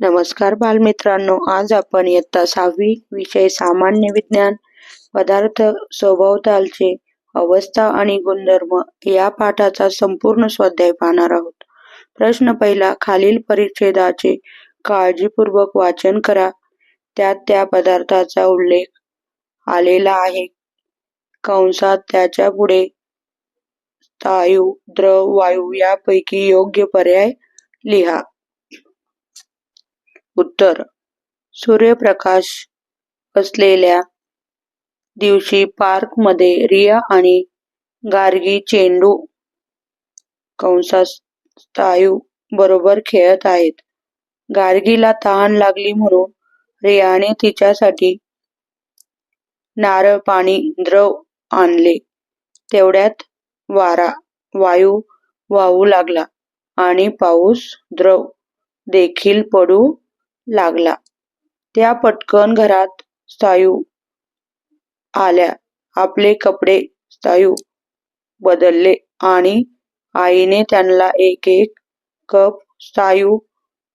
नमस्कार बालमित्रांनो, आज आपण इयत्ता 6वी विषय सामान्य विज्ञान पदार्थ सभोवतालचे अवस्था आणि गुणधर्म या पाठाचा संपूर्ण स्वाध्याय पाहणार आहोत. प्रश्न पहिला, खालील परिच्छेदाचे काळजीपूर्वक वाचन करा. त्यात त्या पदार्थाचा उल्लेख आलेला आहे. कंसात त्याच्या पुढे स्थायू, द्रव, वायू यापैकी योग्य पर्याय लिहा. उत्तर: सूर्यप्रकाश असलेल्या दिवशी पार्कमध्ये रिया आणि गार्गी चेंडू कंसात स्थायू बरोबर खेळत आहेत. गार्गीला तहान लागली म्हणून रियाने तिच्यासाठी नारळ पाणी द्रव आणले. तेवढ्यात वारा, वायू वाहू लागला आणि पाऊस द्रव देखील पडू लागला. त्या पटकन घरात स्थायू आल्या. आपले कपडे स्थायू बदलले आणि आईने त्यांना एक एक कप स्थायू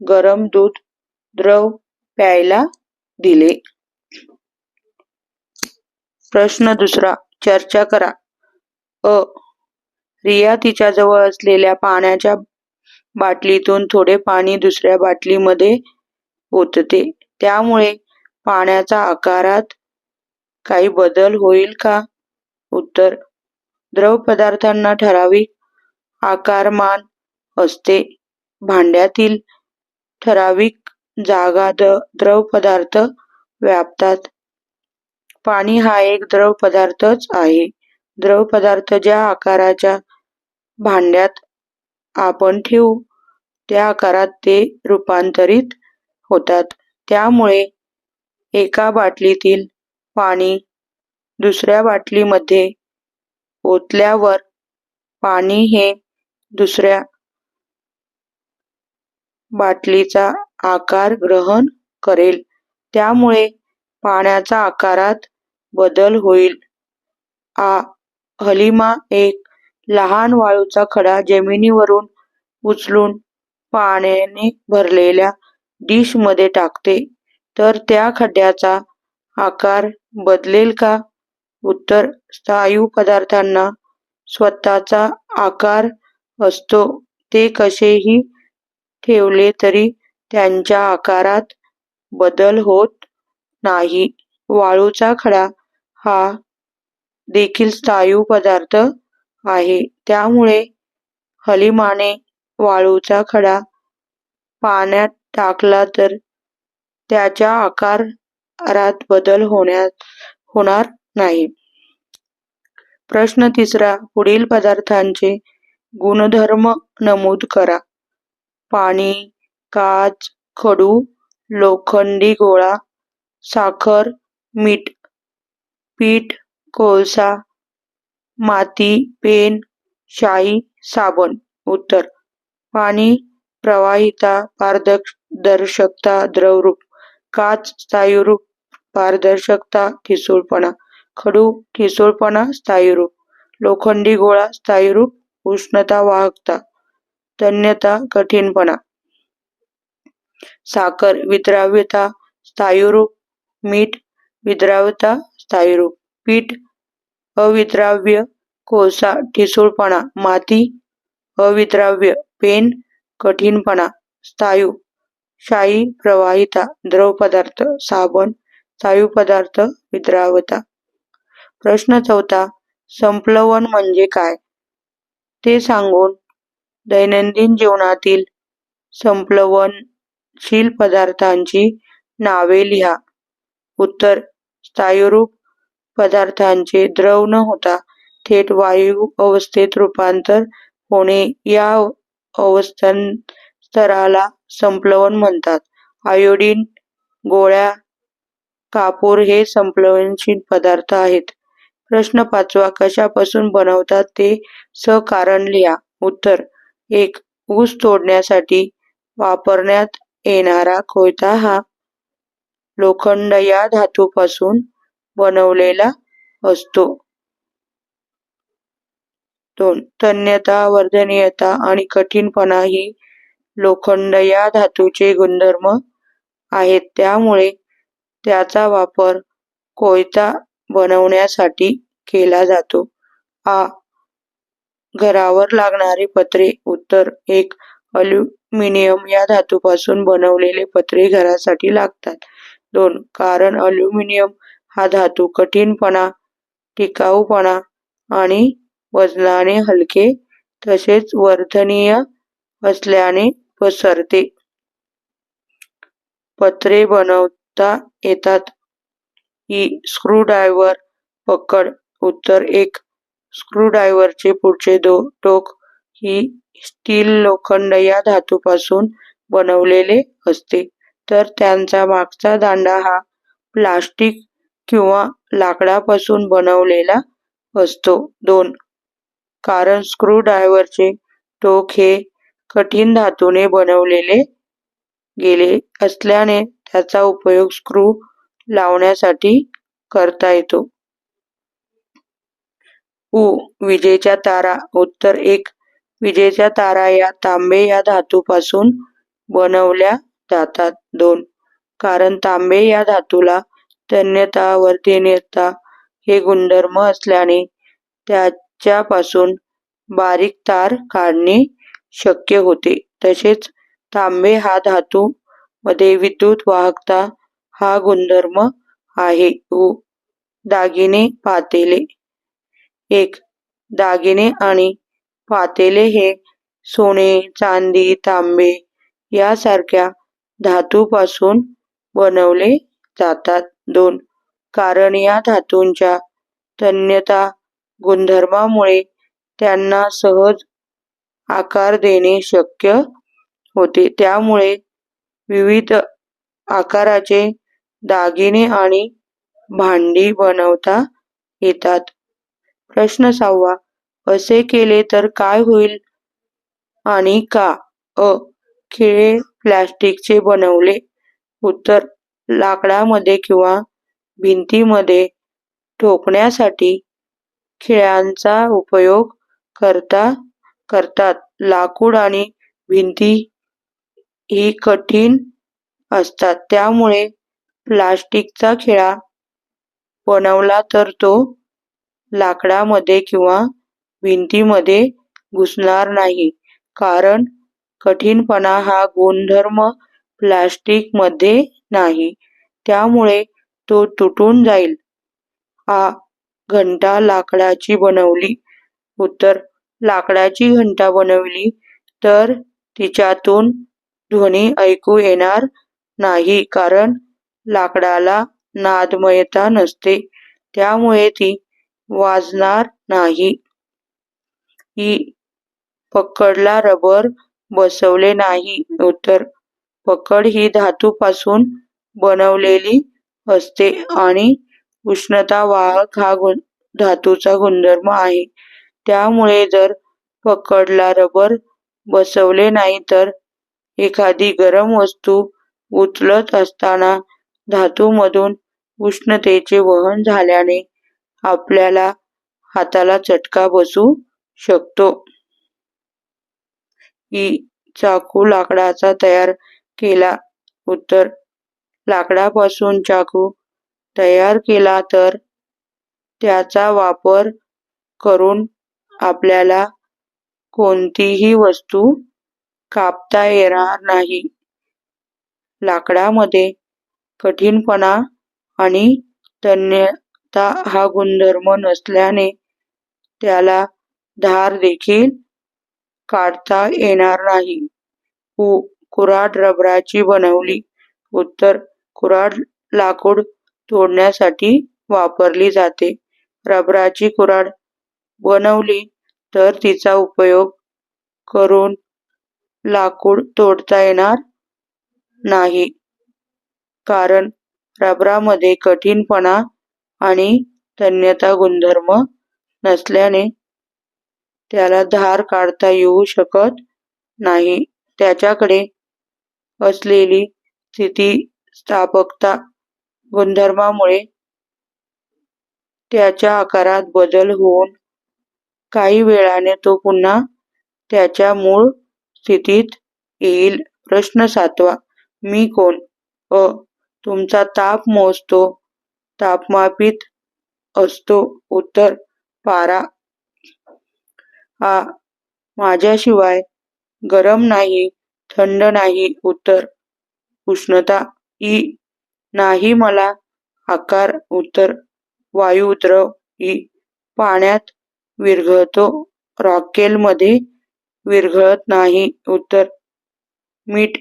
गरम दूध द्रव प्यायला दिले. प्रश्न दुसरा, चर्चा करा. अ. रिया तिच्याजवळ असलेल्या पाण्याच्या बाटलीतून थोडे पाणी दुसऱ्या बाटलीमध्ये ओतते. त्यामुळे पाण्याच्या आकारात काही बदल होईल का? उत्तर: द्रव पदार्थांना ठराविक आकारमान असते. भांड्यातील ठराविक जागा द्रव पदार्थ व्यापतात. पाणी हा एक द्रव पदार्थच आहे. द्रव पदार्थ ज्या आकाराच्या भांड्यात आपण ठेवू त्या आकारात ते रूपांतरित होतात. त्यामुळे एका बाटलीतील पाणी दुसऱ्या बाटलीमध्ये ओतल्यावर पाणी हे दुसऱ्या बाटलीचा आकार ग्रहण करेल. त्यामुळे पाण्याच्या आकारात बदल होईल. आ. हलीमा एक लहान वाळूचा खडा जमिनीवरून उचलून पाण्याने भरलेल्या डिशमध्ये टाकते, तर त्या खड्याचा आकार बदलेल का? उत्तर: स्थायू पदार्थांना स्वतःचा आकार असतो. ते कसेही ठेवले तरी त्यांच्या आकारात बदल होत नाही. वाळूचा खडा हा देखील स्थायू पदार्थ आहे. त्यामुळे हलीमाने वाळूचा खडा पाण्यात टाकला तर त्याच्या आकारात बदल होणार नाही. प्रश्न तिसरा, पुढील पदार्थांचे गुणधर्म नमूद करा. पाणी, काच, खडू, लोखंडी गोळा, साखर, मीठ, पीठ, कोळसा, माती, पेन, शाई, साबण. उत्तर: पाणी प्रवाहिता, पारदर्शकता, द्रवरूप. काच स्थायूरूप, पारदर्शकता, ठिसूळपणा. खडू ठिसूळपणा, स्थायूरूप. लोखंडी गोळा स्थायूरूप, उष्णता, वाहकता, तन्यता, कठीणपणा. साखर विद्राव्यता, स्थायूरूप. मीठ विद्राव्यता, स्थायूरूप. पीठ अविद्राव्य. कोळसा ठिसूळपणा. माती अविद्राव्य. पेन कठीणपणा, स्थायू. शाई प्रवाहिता, द्रव पदार्थ. साबण स्थायू पदार्थ, विद्राव्यता. प्रश्न चौथा, संप्लवन म्हणजे काय ते सांगून दैनंदिन जीवनातील संप्लवनशील पदार्थांची नावे लिहा. उत्तर: स्थायूरूप पदार्थांचे द्रव न होता थेट वायू अवस्थेत रूपांतर होणे या अवस्थांतराला संप्लवन म्हणतात. आयोडीन, गोळ्या, कापूर हे संप्लवनशील पदार्थ आहेत. प्रश्न पाचवा, कशापासून बनवतात ते सकारण लिहा. उत्तर: 1. ऊस तोडण्यासाठी वापरण्यात येणारा कोयता हा लोखंड या धातूपासून बनवलेला असतो. 2. तन्यता, वर्धनीयता आणि कठीणपणा ही लोखंड या धातूचे गुणधर्म आहेत, त्यामुळे त्याचा वापर कोयता बनवण्यासाठी केला जातो. आ. घरावर लागणारी पत्रे. उत्तर एक. अल्युमिनियम या धातूपासून बनवलेले पत्रे घरासाठी लागतात. 2. कारण अल्युमिनियम हा धातू कठीणपणा, टिकाऊपणा आणि वजनाने हलके तसेच वर्धनीय असल्याने पसरते. पत्रे बनवता येतात. इ. स्क्रूड्रायव्हर पकड. उत्तर एक. स्क्रूड्रायव्हरचे पुढचे टोक ही स्टील लोखंड या धातूपासून बनवलेले असते, तर त्यांचा मागचा दांडा हा प्लास्टिक किंवा लाकडापासून बनवलेला असतो. 2. कारण स्क्रूड्रायव्हरचे टोक हे कठीण धातूने बनवलेले गेले असल्याने त्याचा उपयोग स्क्रू लावण्यासाठी करता येतो. उ. विजेच्या तारा. उत्तर एक. विजेच्या तारा या तांबे या धातूपासून बनवल्या जातात. 2. कारण तांबे या धातूला तन्यता, वर्धनीयता हे गुणधर्म असल्याने त्याच्यापासून बारीक तार काढणे शक्य होते. तसेच तांबे हा धातू मध्ये विद्युत वाहकता हा गुणधर्म आहे. उ. दागिने पातेले. 1. दागिने आणि पातेले हे सोने, चांदी, तांबे यासारख्या धातूपासून बनवले जातात. 2. कारण या धातूंच्या तन्यता गुणधर्मामुळे त्यांना सहज आकार देणे शक्य होते, त्यामुळे विविध आकाराचे दागिने आणि भांडी बनवता येतात. प्रश्न 6. असे केले तर काय होईल आणि का? अ. खिळे प्लास्टिकचे बनवले. उत्तर लाकडामध्ये किंवा भिंतीमध्ये ठोकण्यासाठी खिळ्यांचा उपयोग करतात. लाकूड आणि भिंती ही कठीण असतात, त्यामुळे प्लास्टिकचा खिळा बनवला तर तो लाकडामध्ये किंवा भिंतीमध्ये घुसणार नाही, कारण कठीणपणा हा गुणधर्म प्लास्टिक मध्ये नाही, त्यामुळे तो तुटून जाईल. आ. घंटा लाकडाची बनवली. उत्तर लाकडाची घंटा बनवली तर तिच्यातून ध्वनी ऐकू येणार नाही, कारण लाकडाला नादमयता नसते, त्यामुळे ती वाजणार नाही. इ. पकडला रबर बसवले नाही. उत्तर पकड ही धातूपासून बनवलेली असते आणि उष्णता वाहक हा धातूचा गुणधर्म आहे, त्यामुळे जर पकडला रबर बसवले नाही तर एखादी गरम वस्तू उचलत असताना धातूमधून उष्णतेचे वहन झाल्याने आपल्याला हाताला चटका बसू शकतो. इ. चाकू लाकडाचा तयार केला. उत्तर लाकडापासून चाकू तयार केला तर त्याचा वापर करून आपल्याला कोणतीही वस्तू कापता येणार नाही. लाकडामध्ये कठीणपणा आणि तन्यता हा गुणधर्म नसल्याने त्याला धार देखील काढता येणार नाही. उ. कुऱ्हाड रबराची बनवली. उत्तर कुऱ्हाड लाकूड तोडण्यासाठी वापरली जाते. रबराची कुऱ्हाड बनवली तर तिचा उपयोग करून लाकूड तोडता येणार नाही, कारण रबरामध्ये कठीणपणा आणि तन्यता गुणधर्म नसल्याने त्याला धार काढता येऊ शकत नाही. त्याच्याकडे असलेली स्थितिस्थापकता गुणधर्मामुळे त्याच्या आकारात बदल होऊन काही वेळाने तो पुन्हा त्याच्या मूळ स्थितीत येईल. प्रश्न 7वा. मी कोण? अ. तुमचा ताप मोजतो तापमापित असतो. उत्तर. पारा. आ. माझ्याशिवाय गरम नाही, थंड नाही. उत्तर. उष्णता. इ. नाही मला आकार. उत्तर. वायू द्रव. इ. पाण्यात विरघळतो. रॉकेलमध्ये विरघळत नाही. उत्तर. मीठ.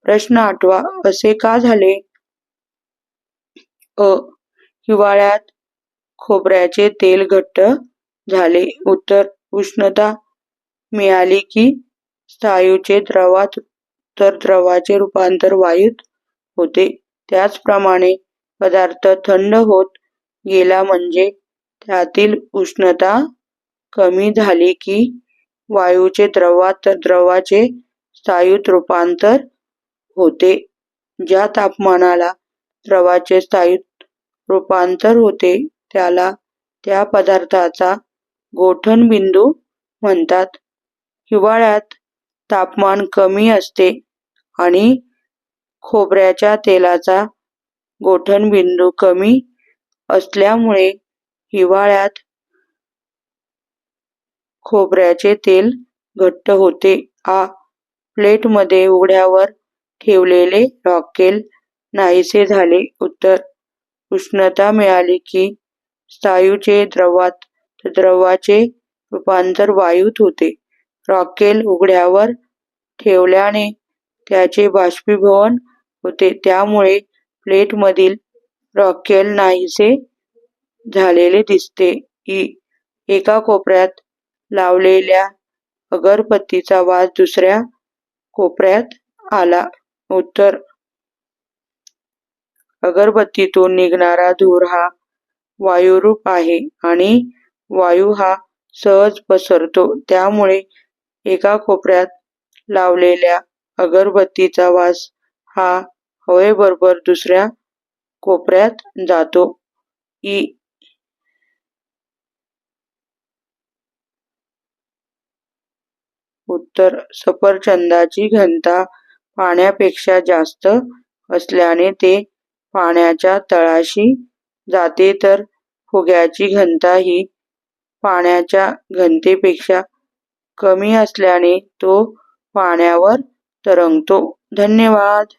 प्रश्न 8वा. असे का झाले? अ. हिवाळ्यात खोबऱ्याचे तेल घट्ट झाले. उत्तर. उष्णता मिळाली की स्थायूचे द्रवात तर द्रवाचे रूपांतर वायूत होते. त्याचप्रमाणे पदार्थ थंड होत गेला म्हणजे त्यातील उष्णता कमी झाली की वायूचे द्रवात तर द्रवाचे स्थायूत रूपांतर होते. ज्या तापमानाला द्रवाचे स्थायूत रूपांतर होते त्याला त्या पदार्थाचा गोठण बिंदू म्हणतात. हिवाळ्यात तापमान कमी असते आणि खोबऱ्याच्या तेलाचा गोठण बिंदू कमी असल्यामुळे हिवाळ्यात खोबऱ्याचे तेल घट्ट होते. आ. प्लेटमध्ये उघड्यावर ठेवलेले रॉकेल नाहीसे झाले. उत्तर. उष्णता मिळाली की स्थायूचे द्रवात तर द्रवाचे रूपांतर वायूत होते. रॉकेल उघड्यावर ठेवल्याने त्याचे बाष्पीभवन होते. त्यामुळे प्लेटमधील रॉकेल नाहीसे झालेले दिसते. इ. एका कोपऱ्यात लावलेल्या अगरबत्तीचा वास दुसऱ्या कोपऱ्यात आला. उत्तर. अगरबत्तीतून निघणारा धूर हा वायुरूप आहे आणि वायू हा सहज पसरतो. त्यामुळे एका कोपऱ्यात लावलेल्या अगरबत्तीचा वास हा हवेबरोबर दुसऱ्या कोपऱ्यात जातो. इ. उत्तर. सफरचंदाची घनता पाण्यापेक्षा जास्त असल्याने ते पाण्याच्या तळाशी जाते तर फुग्याची घनता ही पाण्याच्या घनतेपेक्षा कमी असल्याने तो पाण्यावर तरंगतो. धन्यवाद.